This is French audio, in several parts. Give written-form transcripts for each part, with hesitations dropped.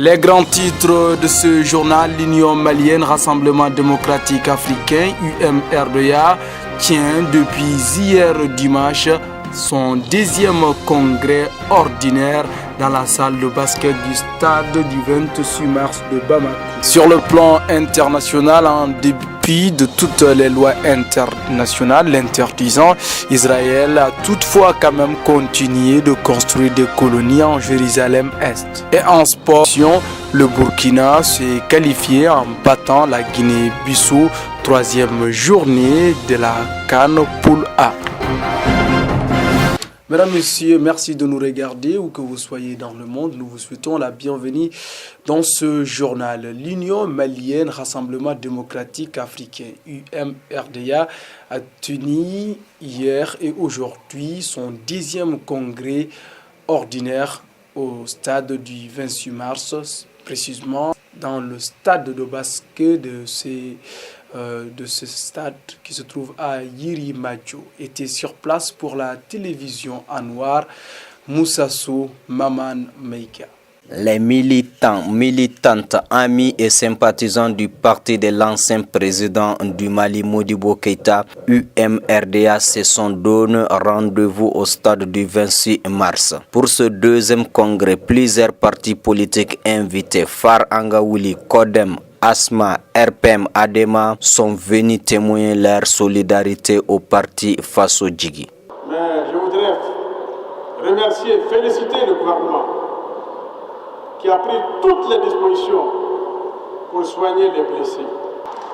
Les grands titres de ce journal, l'Union malienne, Rassemblement démocratique africain, UMRDA, tient depuis hier dimanche son 10e congrès ordinaire dans la salle de basket du stade du 26 mars de Bamako. Sur le plan international, en dépit de toutes les lois internationales l'interdisant, Israël a toutefois quand même continué de construire des colonies en Jérusalem-Est. Et en sport, le Burkina s'est qualifié en battant la Guinée-Bissau, 3e journée de la CAN Poule A. Mesdames, Messieurs, merci de nous regarder où que vous soyez dans le monde. Nous vous souhaitons la bienvenue dans ce journal. L'Union malienne, Rassemblement démocratique africain, UMRDA, a tenu hier et aujourd'hui son 10e congrès ordinaire au stade du 26 mars, précisément dans le stade de basket de ce stade qui se trouve à Yirimadio. Était sur place pour la télévision en noir Moussassou Maman Meika. Les militants, militantes, amis et sympathisants du parti de l'ancien président du Mali, Modibo Keïta, UMRDA, se sont donné rendez-vous au stade du 26 mars. Pour ce 2e congrès, plusieurs partis politiques invités, Far Angaouli, Kodem, Asma, RPM, Adema sont venus témoigner leur solidarité au parti face au Djigui. Mais je voudrais remercier et féliciter le gouvernement qui a pris toutes les dispositions pour soigner les blessés.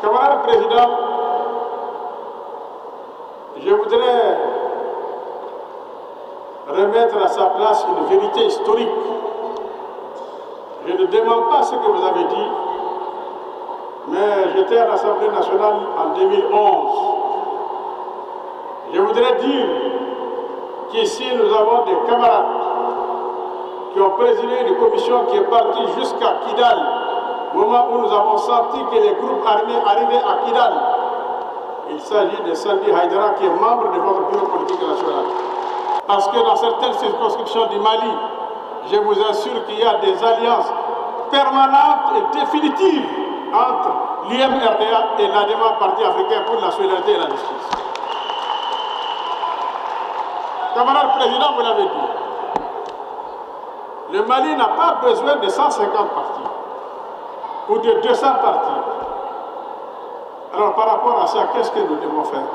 Camarade président, je voudrais remettre à sa place une vérité historique. Je ne demande pas ce que vous avez dit, mais j'étais à l'Assemblée nationale en 2011. Je voudrais dire qu'ici nous avons des camarades qui ont présidé une commission qui est partie jusqu'à Kidal, au moment où nous avons senti que les groupes armés arrivaient à Kidal. Il s'agit de Sandi Haïdara qui est membre de votre bureau politique national. Parce que dans certaines circonscriptions du Mali, je vous assure qu'il y a des alliances permanentes et définitives entre l'IMRDA et l'ADEMA, Parti africain pour la solidarité et la justice. Camarade président, vous l'avez dit, le Mali n'a pas besoin de 150 partis ou de 200 partis. Alors par rapport à ça, qu'est-ce que nous devons faire?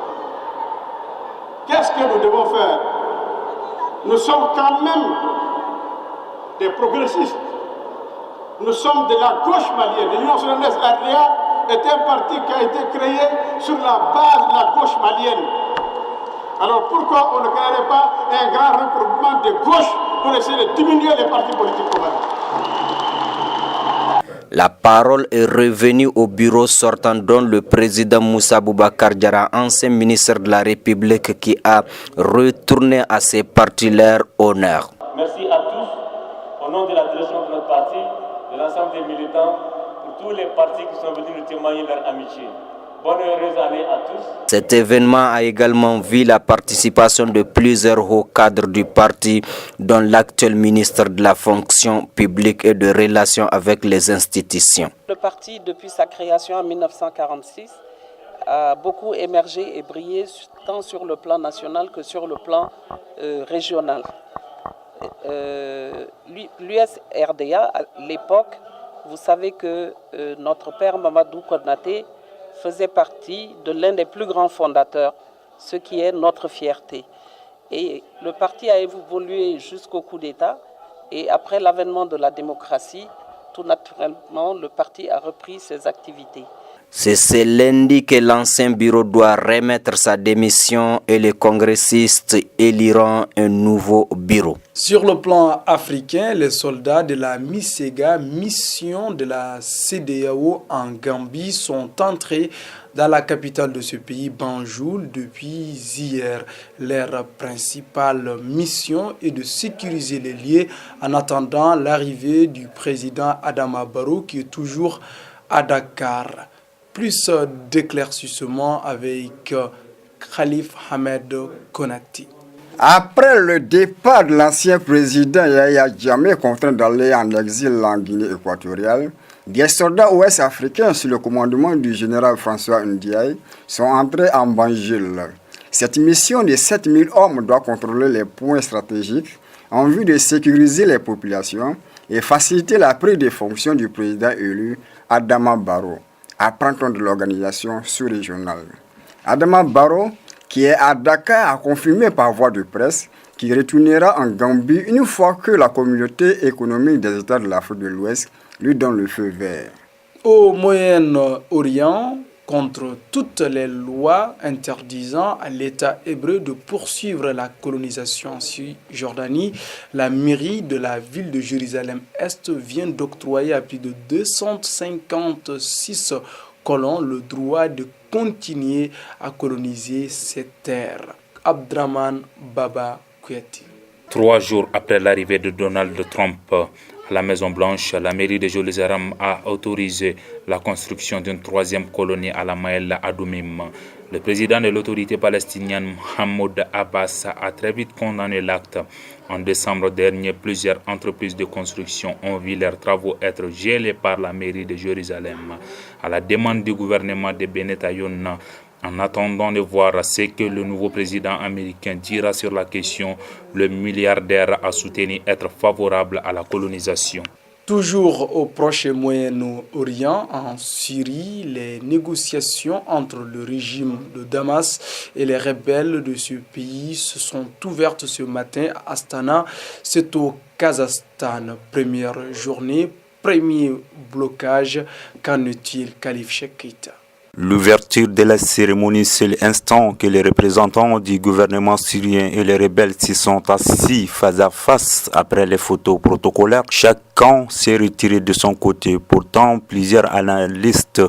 Qu'est-ce que nous devons faire? Nous sommes quand même des progressistes. Nous sommes de la gauche malienne. L'Union sénégalaise RDA est un parti qui a été créé sur la base de la gauche malienne. Alors pourquoi on ne créerait pas un grand regroupement de gauche pour essayer de diminuer les partis politiques au Mali? La parole est revenue au bureau sortant dont le président Moussa Boubacar Diarra, ancien ministre de la République, qui a retourné à ses partis leur honneur. Merci à tous, au nom de la direction de notre parti, de l'ensemble des militants, pour tous les partis qui sont venus nous témoigner leur amitié. Bonne et heureuse année à tous. Cet événement a également vu la participation de plusieurs hauts cadres du parti, dont l'actuel ministre de la fonction publique et de relations avec les institutions. Le parti, depuis sa création en 1946, a beaucoup émergé et brillé tant sur le plan national que sur le plan régional. L'USRDA, à l'époque, vous savez que notre père Mamadou Konaté faisait partie de l'un des plus grands fondateurs, ce qui est notre fierté. Et le parti a évolué jusqu'au coup d'État, et après l'avènement de la démocratie, tout naturellement, le parti a repris ses activités. C'est ce lundi que l'ancien bureau doit remettre sa démission et les congressistes éliront un nouveau bureau. Sur le plan africain, les soldats de la MISEGA, mission de la CEDEAO en Gambie, sont entrés dans la capitale de ce pays, Banjul, depuis hier. Leur principale mission est de sécuriser les lieux en attendant l'arrivée du président Adama Barrow qui est toujours à Dakar. Plus d'éclaircissements avec Khalif Ahmed Konati. Après le départ de l'ancien président Yahya Jammeh contraint d'aller en exil en Guinée équatoriale, des soldats ouest-africains sous le commandement du général François Ndiaye sont entrés en Banjul. Cette mission de 7000 hommes doit contrôler les points stratégiques en vue de sécuriser les populations et faciliter la prise de fonction du président élu Adama Barrow, apprend-on de l'organisation sous-régionale. Adama Barrow, qui est à Dakar, a confirmé par voie de presse qu'il retournera en Gambie une fois que la communauté économique des États de l'Afrique de l'Ouest lui donne le feu vert. Au Moyen-Orient, contre toutes les lois interdisant à l'État hébreu de poursuivre la colonisation en Cisjordanie, la mairie de la ville de Jérusalem-Est vient d'octroyer à plus de 256 colons le droit de continuer à coloniser ces terres. Abdraman Baba Koueti. 3 jours après l'arrivée de Donald Trump à la Maison-Blanche, la mairie de Jérusalem a autorisé la construction d'une 3e colonie à la Maël Adoumim. Le président de l'autorité palestinienne, Mahmoud Abbas, a très vite condamné l'acte. En décembre dernier, plusieurs entreprises de construction ont vu leurs travaux être gelés par la mairie de Jérusalem. À la demande du gouvernement de Benetton, en attendant de voir ce que le nouveau président américain dira sur la question, le milliardaire a soutenu être favorable à la colonisation. Toujours au Proche et Moyen-Orient, en Syrie, les négociations entre le régime de Damas et les rebelles de ce pays se sont ouvertes ce matin à Astana. C'est au Kazakhstan. Première journée, premier blocage. Qu'en est-il, Khalif Cheikh Keita? L'ouverture de la cérémonie, c'est l'instant que les représentants du gouvernement syrien et les rebelles s'y sont assis face à face après les photos protocolaires. Chaque camp s'est retiré de son côté. Pourtant, plusieurs analystes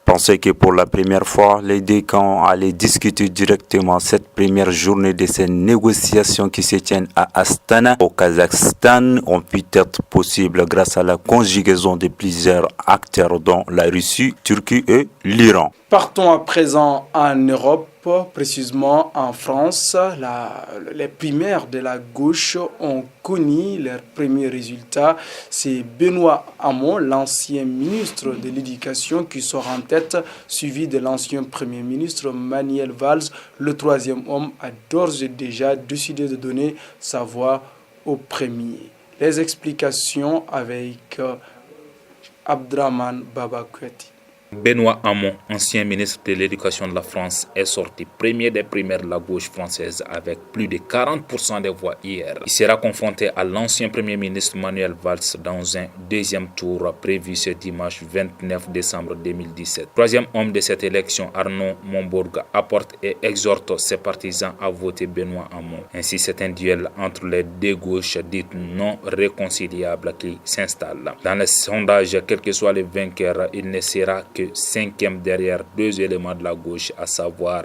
pensaient que pour la première fois, les deux camps allaient discuter directement cette première journée de ces négociations qui se tiennent à Astana, au Kazakhstan, ont pu être possibles grâce à la conjugaison de plusieurs acteurs dont la Russie, Turquie et l'Iran. Partons à présent en Europe, précisément en France. Les primaires de la gauche ont connu leurs premiers résultats. C'est Benoît Hamon, l'ancien ministre de l'Éducation, qui sort en tête, suivi de l'ancien Premier ministre Manuel Valls. Le troisième homme a d'ores et déjà décidé de donner sa voix au premier. Les explications avec Abdraman Baba Koueti. Benoît Hamon, ancien ministre de l'Éducation de la France, est sorti premier des primaires de la gauche française avec plus de 40% des voix hier. Il sera confronté à l'ancien Premier ministre Manuel Valls dans un deuxième tour prévu ce dimanche 29 décembre 2017. Troisième homme de cette élection, Arnaud Montebourg, apporte et exhorte ses partisans à voter Benoît Hamon. Ainsi, c'est un duel entre les deux gauches dites non réconciliables qui s'installe. Dans les sondages, quel que soit le vainqueur, il ne sera que 5e derrière 2 éléments de la gauche, à savoir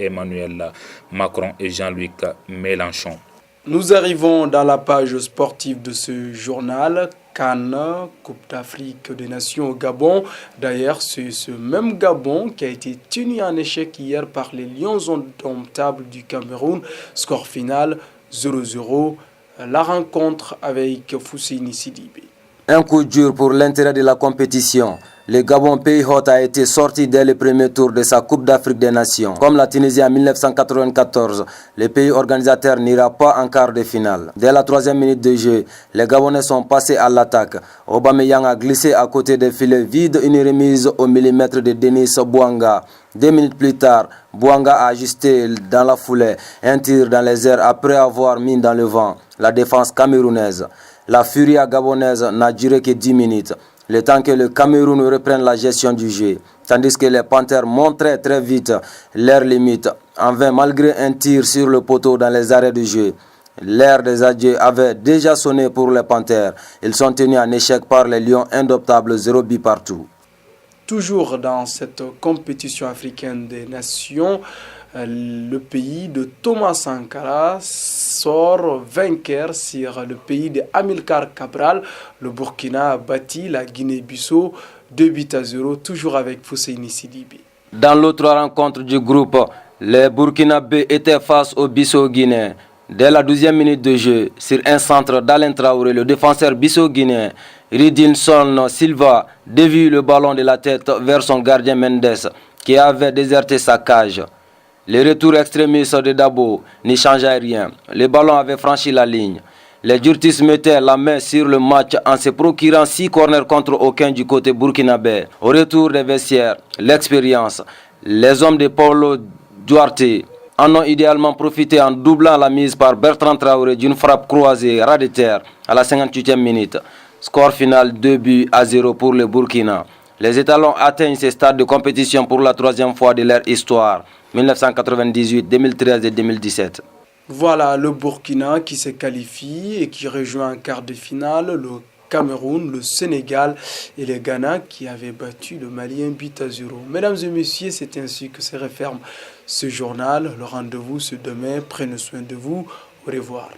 Emmanuel Macron et Jean-Luc Mélenchon. Nous arrivons dans la page sportive de ce journal. CAN, Coupe d'Afrique des Nations au Gabon. D'ailleurs, c'est ce même Gabon qui a été tenu en échec hier par les Lions indomptables du Cameroun. Score final 0-0. La rencontre avec Fousseini Sidibé. Un coup dur pour l'intérêt de la compétition. Le Gabon, pays hôte, a été sorti dès le premier tour de sa Coupe d'Afrique des Nations. Comme la Tunisie en 1994, le pays organisateur n'ira pas en quart de finale. Dès la 3e minute de jeu, les Gabonais sont passés à l'attaque. Aubameyang a glissé à côté des filets vides, une remise au millimètre de Denis Bouanga. 2 minutes plus tard, Bouanga a ajusté dans la foulée un tir dans les airs après avoir mis dans le vent la défense camerounaise. La furia gabonaise n'a duré que 10 minutes, le temps que le Cameroun reprenne la gestion du jeu, tandis que les Panthères montraient très vite leurs limites, en vain malgré un tir sur le poteau dans les arrêts de jeu. L'ère des adieux avait déjà sonné pour les Panthères. Ils sont tenus en échec par les Lions indomptables, 0 but partout. Toujours dans cette compétition africaine des nations, le pays de Thomas Sankara sort vainqueur sur le pays de Amilcar Cabral. Le Burkina a battu la Guinée-Bissau 2-0, toujours avec Fousseini Sidibé. Dans l'autre rencontre du groupe, les Burkinabés étaient face aux Bissau-Guinéens. Dès la 12e minute de jeu, sur un centre d'Alain Traoré, le défenseur bissau-guinéen Ridinson Silva dévie le ballon de la tête vers son gardien Mendes qui avait déserté sa cage. Le retour extrémiste de Dabo n'y changeait rien. Le ballon avait franchi la ligne. Les Durtis mettaient la main sur le match en se procurant 6 corners contre aucun du côté burkinabé. Au retour des vestiaires, l'expérience, les hommes de Paulo Duarte en ont idéalement profité en doublant la mise par Bertrand Traoré d'une frappe croisée ras de terre à la 58e minute. Score final 2-0 pour le Burkina. Les étalons atteignent ces stades de compétition pour la 3e fois de leur histoire, 1998, 2013 et 2017. Voilà le Burkina qui se qualifie et qui rejoint en quart de finale le Cameroun, le Sénégal et le Ghana qui avaient battu le Mali 1-0. Mesdames et messieurs, c'est ainsi que se referme ce journal. Le rendez-vous c'est demain. Prenez soin de vous. Au revoir.